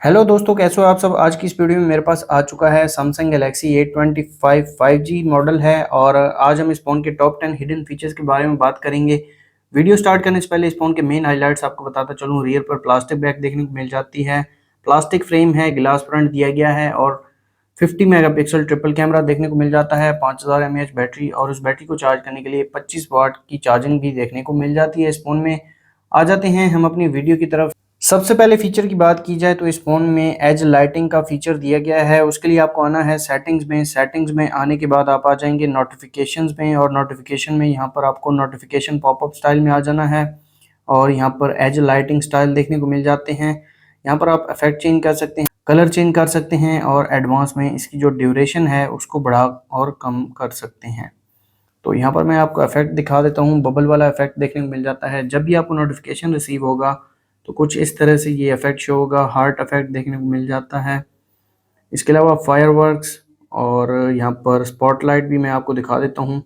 Hello दोस्तों, कैसे हो आप सब। आज की इस वीडियो में मेरे पास आ चुका है Samsung Galaxy A25 5G model है और आज हम इस फ़ोन के टॉप 10 हिडन फीचर्स के बारे में बात करेंगे। वीडियो स्टार्ट करने से पहले इस फ़ोन के मेन हाइलाइट्स आपको बताता चलूँ। रियर पर प्लास्टिक बैक देखने को मिल जाती है, प्लास्टिक फ्रेम है, ग्लास फ्रंट दिया गया है और 50 मेगापिक्सल ट्रिपल कैमरा देखने को मिल जाता है, 5000 mAh बैटरी और उस बैटरी को चार्ज करने के लिए 25 वाट की चार्जिंग भी देखने को मिल जाती है इस फ़ोन में। आ जाते हैं हम अपनी वीडियो की तरफ। सबसे पहले फीचर की बात की जाए तो इस फ़ोन में एज लाइटिंग का फीचर दिया गया है। उसके लिए आपको आना है सेटिंग्स में आने के बाद आप आ जाएंगे नोटिफिकेशंस में और नोटिफिकेशन में यहाँ पर आपको नोटिफिकेशन पॉपअप स्टाइल में आ जाना है और यहाँ पर एज लाइटिंग स्टाइल देखने को मिल जाते हैं। यहाँ पर आप इफेक्ट चेंज कर सकते हैं, कलर चेंज कर सकते हैं और एडवांस में इसकी जो ड्यूरेशन है उसको बढ़ा और कम कर सकते हैं। तो यहाँ पर मैं आपको इफेक्ट दिखा देता हूँ। बबल वाला इफेक्ट देखने को मिल जाता है जब भी आपको नोटिफिकेशन रिसीव होगा तो कुछ इस तरह से ये इफेक्ट शो होगा। हार्ट इफेक्ट देखने को मिल जाता है। इसके अलावा फायरवर्क्स और यहाँ पर स्पॉटलाइट भी मैं आपको दिखा देता हूँ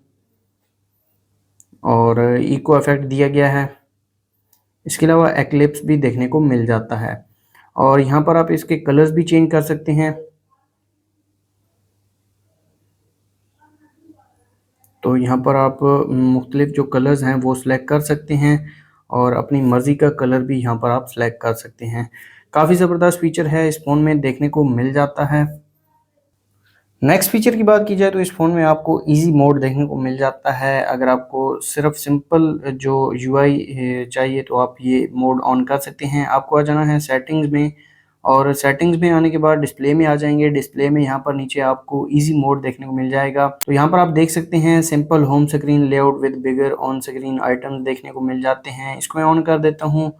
और इको इफेक्ट दिया गया है। इसके अलावा एक्लिप्स भी देखने को मिल जाता है और यहाँ पर आप इसके कलर्स भी चेंज कर सकते हैं। तो यहाँ पर आप मुख्तलिफ जो कलर्स हैं वो सिलेक्ट कर सकते हैं और अपनी मर्ज़ी का कलर भी यहाँ पर आप सिलेक्ट कर सकते हैं। काफ़ी ज़बरदस्त फीचर है, इस फ़ोन में देखने को मिल जाता है। नेक्स्ट फीचर की बात की जाए तो इस फ़ोन में आपको इजी मोड देखने को मिल जाता है। अगर आपको सिर्फ सिंपल जो यूआई चाहिए तो आप ये मोड ऑन कर सकते हैं। आपको आ जाना है सेटिंग्स में और सेटिंग्स में आने के बाद डिस्प्ले में आ जाएंगे। डिस्प्ले में यहाँ पर नीचे आपको इजी मोड देखने को मिल जाएगा। तो यहाँ पर आप देख सकते हैं simple home screen layout with bigger on screen items देखने को मिल जाते हैं। इसको मैं ऑन कर देता हूँ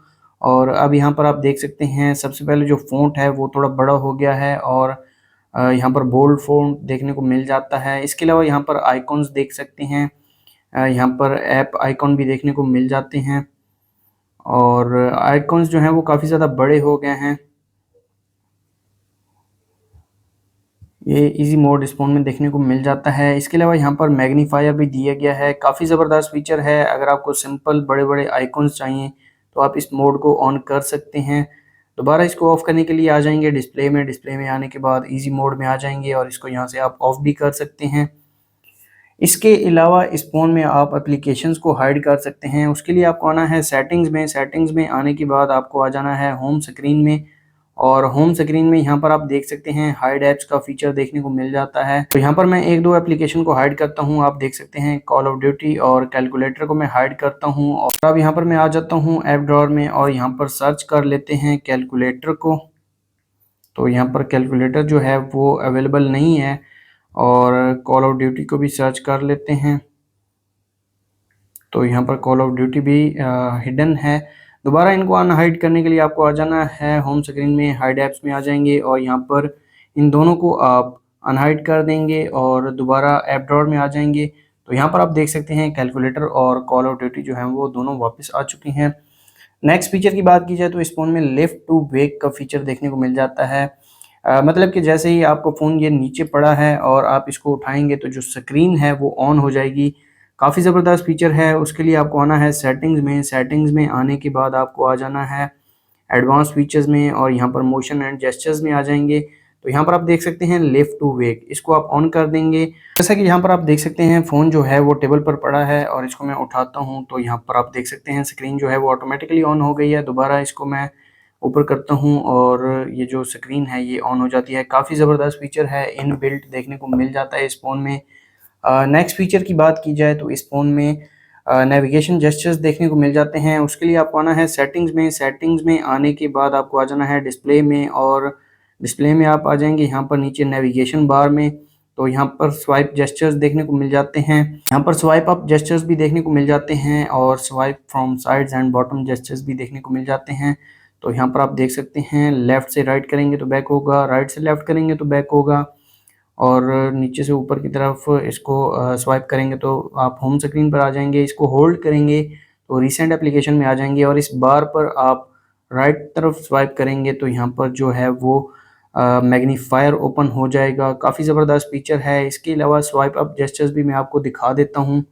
और अब यहाँ पर आप देख सकते हैं सबसे पहले जो फ़ॉन्ट है वो थोड़ा बड़ा हो गया है और यहाँ पर बोल्ड फ़ॉन्ट देखने को मिल जाता है। इसके अलावा यहाँ पर आइकॉन्स देख सकते हैं। यहाँ पर ऐप आइकॉन भी देखने को मिल जाते हैं और आइकॉन्स जो हैं वो काफ़ी ज़्यादा बड़े हो गए हैं। ये इजी मोड इस फ़ोन में देखने को मिल जाता है। इसके अलावा यहाँ पर मैग्नीफायर भी दिया गया है, काफ़ी ज़बरदस्त फीचर है। अगर आपको सिंपल बड़े-बड़े आइकॉन्स चाहिए तो आप इस मोड को ऑन कर सकते हैं। दोबारा इसको ऑफ़ करने के लिए आ जाएंगे डिस्प्ले में आने के बाद ईज़ी मोड में आ जाएंगे और इसको यहाँ से आप ऑफ़ भी कर सकते हैं। इसके अलावा इस फ़ोन में आप एप्लीकेशंस को हाइड कर सकते हैं। उसके लिए आपको आना है सेटिंग्स में आने के बाद आपको आ जाना है होम स्क्रीन में और होम स्क्रीन में यहाँ पर आप देख सकते हैं हाइड ऐप्स का फीचर देखने को मिल जाता है। तो यहाँ पर मैं एक दो एप्लीकेशन को हाइड करता हूँ। आप देख सकते हैं कॉल ऑफ ड्यूटी और कैलकुलेटर को मैं हाइड करता हूँ और अब यहाँ पर मैं आ जाता हूँ ऐप ड्रॉअर में और यहाँ पर सर्च कर लेते हैं कैलकुलेटर को। तो यहाँ पर कैलकुलेटर जो है वो अवेलेबल नहीं है और कॉल ऑफ ड्यूटी को भी सर्च कर लेते हैं। तो यहाँ पर कॉल ऑफ ड्यूटी भी हिडन है। दोबारा इनको अनहाइड करने के लिए आपको आ जाना है होम स्क्रीन में, हाइड ऐप्स में आ जाएंगे और यहाँ पर इन दोनों को आप अनहाइड कर देंगे और दोबारा ऐप ड्रॉअर में आ जाएंगे। तो यहाँ पर आप देख सकते हैं कैलकुलेटर और कॉल ऑफ ड्यूटी जो है वो दोनों वापस आ चुके हैं। नेक्स्ट फीचर की बात की जाए तो इस फ़ोन में लिफ्ट टू वेक का फीचर देखने को मिल जाता है। मतलब कि जैसे ही आपका फ़ोन ये नीचे पड़ा है और आप इसको उठाएंगे तो जो स्क्रीन है वो ऑन हो जाएगी। काफ़ी ज़बरदस्त फीचर है। उसके लिए आपको आना है सेटिंग्स में आने के बाद आपको आ जाना है एडवांस फीचर्स में और यहाँ पर मोशन एंड जेस्चर्स में आ जाएंगे। तो यहाँ पर आप देख सकते हैं लिफ्ट टू वेक, इसको आप ऑन कर देंगे। जैसा कि यहाँ पर आप देख सकते हैं फ़ोन जो है वो टेबल पर पड़ा है और इसको मैं उठाता हूँ तो यहाँ पर आप देख सकते हैं स्क्रीन जो है वो ऑटोमेटिकली ऑन हो गई है। दोबारा इसको मैं ऊपर करता हूँ और ये जो स्क्रीन है ये ऑन हो जाती है। काफ़ी ज़बरदस्त फीचर है, इनबिल्ट देखने को मिल जाता है इस फ़ोन में। नेक्स्ट फीचर की बात की जाए तो इस फ़ोन में नेविगेशन जेस्चर्स देखने को मिल जाते हैं। उसके लिए आपको आना है सेटिंग्स में आने के बाद आपको आ जाना है डिस्प्ले में और डिस्प्ले में आप आ जाएंगे यहाँ पर नीचे नेविगेशन बार में। तो यहाँ पर स्वाइप जेस्चर्स देखने को मिल जाते हैं, यहाँ पर स्वाइप अप जेस्चर्स भी देखने को मिल जाते हैं और swipe from sides and bottom gestures भी देखने को मिल जाते हैं। तो यहाँ पर आप देख सकते हैं लेफ़्ट से राइट करेंगे तो बैक होगा, राइट से लेफ़्ट करेंगे तो बैक होगा और नीचे से ऊपर की तरफ इसको स्वाइप करेंगे तो आप होम स्क्रीन पर आ जाएंगे। इसको होल्ड करेंगे तो रिसेंट एप्लीकेशन में आ जाएंगे और इस बार पर आप राइट तरफ स्वाइप करेंगे तो यहाँ पर जो है वो मैग्नीफायर ओपन हो जाएगा। काफ़ी ज़बरदस्त फीचर है। इसके अलावा स्वाइप अप जेस्चर्स भी मैं आपको दिखा देता हूँ।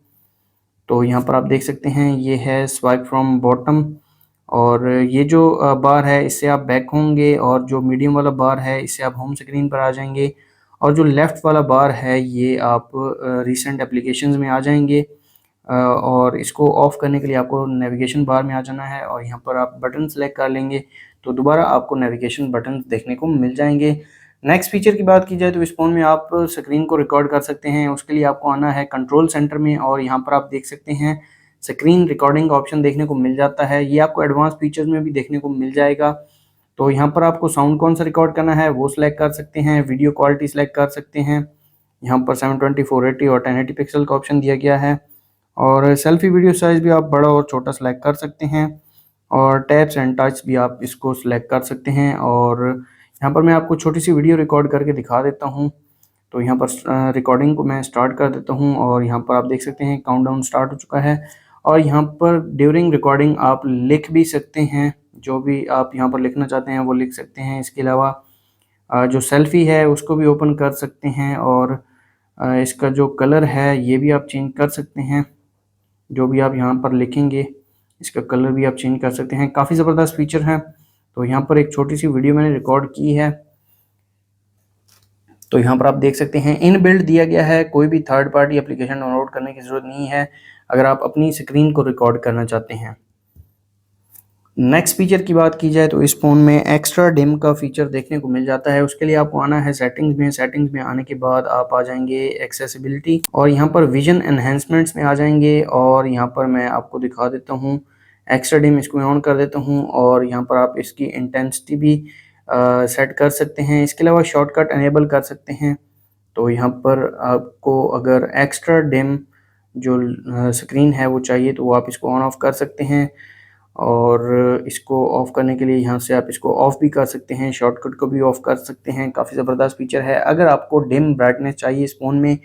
तो यहाँ पर आप देख सकते हैं ये है स्वाइप फ्रॉम बॉटम और ये जो बार है इससे आप बैक होंगे, और जो मीडियम वाला बार है इससे आप होम स्क्रीन पर आ जाएंगे, और जो लेफ़्ट वाला बार है ये आप रिसेंट एप्लीकेशंस में आ जाएंगे। और इसको ऑफ़ करने के लिए आपको नेविगेशन बार में आ जाना है और यहाँ पर आप बटन सेलेक्ट कर लेंगे तो दोबारा आपको नेविगेशन बटन देखने को मिल जाएंगे। नेक्स्ट फीचर की बात की जाए तो इस फ़ोन में आप स्क्रीन को रिकॉर्ड कर सकते हैं। उसके लिए आपको आना है कंट्रोल सेंटर में, और यहाँ पर आप देख सकते हैं स्क्रीन रिकॉर्डिंग का ऑप्शन देखने को मिल जाता है। ये आपको एडवांस फीचर्स में भी देखने को मिल जाएगा। तो यहाँ पर आपको साउंड कौन सा रिकॉर्ड करना है वो सिलेक्ट कर सकते हैं, वीडियो क्वालिटी सिलेक्ट कर सकते हैं। यहाँ पर 720, 480 और 1080 पिक्सल का ऑप्शन दिया गया है। और सेल्फी वीडियो साइज़ भी आप बड़ा और छोटा सेलेक्ट कर सकते हैं, और टैप्स एंड टच भी आप इसको सिलेक्ट कर सकते हैं। और यहाँ पर मैं आपको छोटी सी वीडियो रिकॉर्ड करके दिखा देता हूँ। तो यहाँ पर रिकॉर्डिंग को मैं स्टार्ट कर देता हूँ, और यहाँ पर आप देख सकते हैं काउंटडाउन स्टार्ट हो चुका है। और यहाँ पर ड्यूरिंग रिकॉर्डिंग आप लिख भी सकते हैं, जो भी आप यहाँ पर लिखना चाहते हैं वो लिख सकते हैं। इसके अलावा जो सेल्फ़ी है उसको भी ओपन कर सकते हैं, और इसका जो कलर है ये भी आप चेंज कर सकते हैं। जो भी आप यहाँ पर लिखेंगे इसका कलर भी आप चेंज कर सकते हैं। काफ़ी ज़बरदस्त फीचर है। तो यहाँ पर एक छोटी सी वीडियो मैंने रिकॉर्ड की है, तो यहाँ पर आप देख सकते हैं इनबिल्ट दिया गया है, कोई भी थर्ड पार्टी एप्लीकेशन डाउनलोड करने की ज़रूरत नहीं है अगर आप अपनी स्क्रीन को रिकॉर्ड करना चाहते हैं। नेक्स्ट फीचर की बात की जाए तो इस फ़ोन में एक्स्ट्रा डिम का फीचर देखने को मिल जाता है। उसके लिए आपको आना है सेटिंग्स में आने के बाद आप आ जाएंगे एक्सेसिबिलिटी, और यहाँ पर विजन एनहेंसमेंट्स में आ जाएंगे। और यहाँ पर मैं आपको दिखा देता हूँ एक्स्ट्रा डिम, इसको मैं ऑन कर देता हूँ, और यहाँ पर आप इसकी इंटेंसिटी भी सेट कर सकते हैं। इसके अलावा शॉर्टकट एनेबल कर सकते हैं। तो यहाँ पर आपको अगर एक्स्ट्रा डिम जो स्क्रीन है वो चाहिए तो वो आप इसको ऑन ऑफ कर सकते हैं, और इसको ऑफ़ करने के लिए यहाँ से आप इसको ऑफ़ भी कर सकते हैं, शॉर्टकट को भी ऑफ़ कर सकते हैं। काफ़ी ज़बरदस्त फीचर है अगर आपको डिम ब्राइटनेस चाहिए इस फ़ोन में।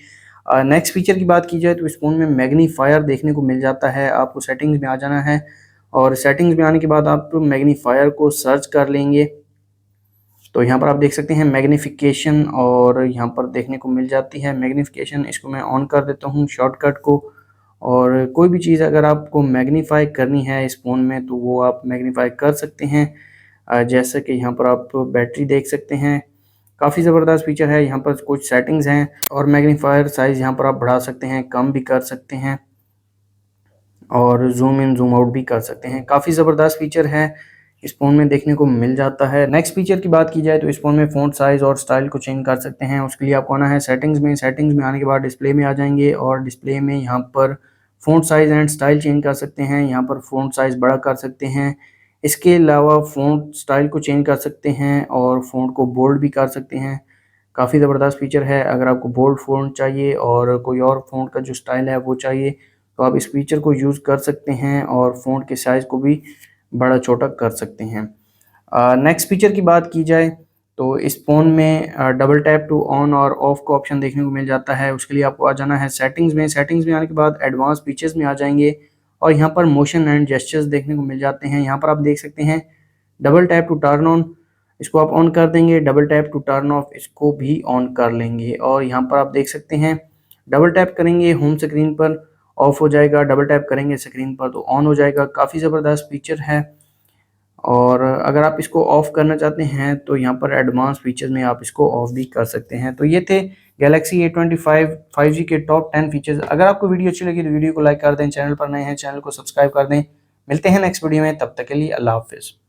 नेक्स्ट फीचर की बात की जाए तो इस फ़ोन में मैग्नीफायर देखने को मिल जाता है। आपको सेटिंग्स में आ जाना है, और सेटिंग्स में आने के बाद आप मैग्नीफायर को सर्च कर लेंगे। तो यहाँ पर आप देख सकते हैं मैग्नीफिकेशन, और यहाँ पर देखने को मिल जाती है मैग्नीफिकेशन। इसको मैं ऑन कर देता हूँ शॉर्टकट को। और कोई भी चीज़ अगर आपको मैग्नीफाई करनी है इस फ़ोन में तो वो आप मैग्नीफाई कर सकते हैं। जैसे कि यहाँ पर आप बैटरी देख सकते हैं, काफ़ी ज़बरदस्त फीचर है। यहाँ पर कुछ सेटिंग्स हैं, और मैग्नीफायर साइज़ यहाँ पर आप बढ़ा सकते हैं, कम भी कर सकते हैं, और ज़ूम इन ज़ूम आउट भी कर सकते हैं। काफ़ी ज़बरदस्त फीचर है, इस फ़ोन में देखने को मिल जाता है। नेक्स्ट फीचर की बात की जाए तो इस फ़ोन में फ़ॉन्ट साइज़ और स्टाइल को चेंज कर सकते हैं। उसके लिए आपको आना है सेटिंग्स में आने के बाद डिस्प्ले में आ जाएंगे, और डिस्प्ले में यहाँ पर font size and style change कर सकते हैं। यहाँ पर फ़ॉन्ट साइज़ बड़ा कर सकते हैं। इसके अलावा फ़ॉन्ट स्टाइल को चेंज कर सकते हैं, और फ़ॉन्ट को बोल्ड भी कर सकते हैं। काफ़ी ज़बरदस्त फीचर है। अगर आपको बोल्ड फ़ॉन्ट चाहिए और कोई और फ़ॉन्ट का जो स्टाइल है वो चाहिए तो आप इस फीचर को यूज़ कर सकते हैं, और फ़ॉन्ट के साइज़ को भी बड़ा छोटा कर सकते हैं। नेक्स्ट फीचर की बात की जाए तो इस फ़ोन में डबल टैप टू ऑन और ऑफ का ऑप्शन देखने को मिल जाता है। उसके लिए आपको आ जाना है सेटिंग्स में आने के बाद एडवांस फीचर्स में आ जाएंगे, और यहाँ पर मोशन एंड जेस्चर्स देखने को मिल जाते हैं। यहाँ पर आप देख सकते हैं double tap to turn on, इसको आप ऑन कर देंगे। Double tap to turn off, इसको भी ऑन कर लेंगे। और यहाँ पर आप देख सकते हैं डबल टैप करेंगे होम स्क्रीन पर ऑफ हो जाएगा, डबल टैप करेंगे स्क्रीन पर तो ऑन हो जाएगा। काफ़ी ज़बरदस्त फीचर है। और अगर आप इसको ऑफ़ करना चाहते हैं तो यहाँ पर एडवांस फीचर्स में आप इसको ऑफ़ भी कर सकते हैं। तो ये थे गैलेक्सी A25 5G के टॉप 10 फीचर्स। अगर आपको वीडियो अच्छी लगी तो वीडियो को लाइक कर दें, चैनल पर नए हैं चैनल को सब्सक्राइब कर दें। मिलते हैं नेक्स्ट वीडियो में, तब तक के लिए अल्लाह हाफ़िज़।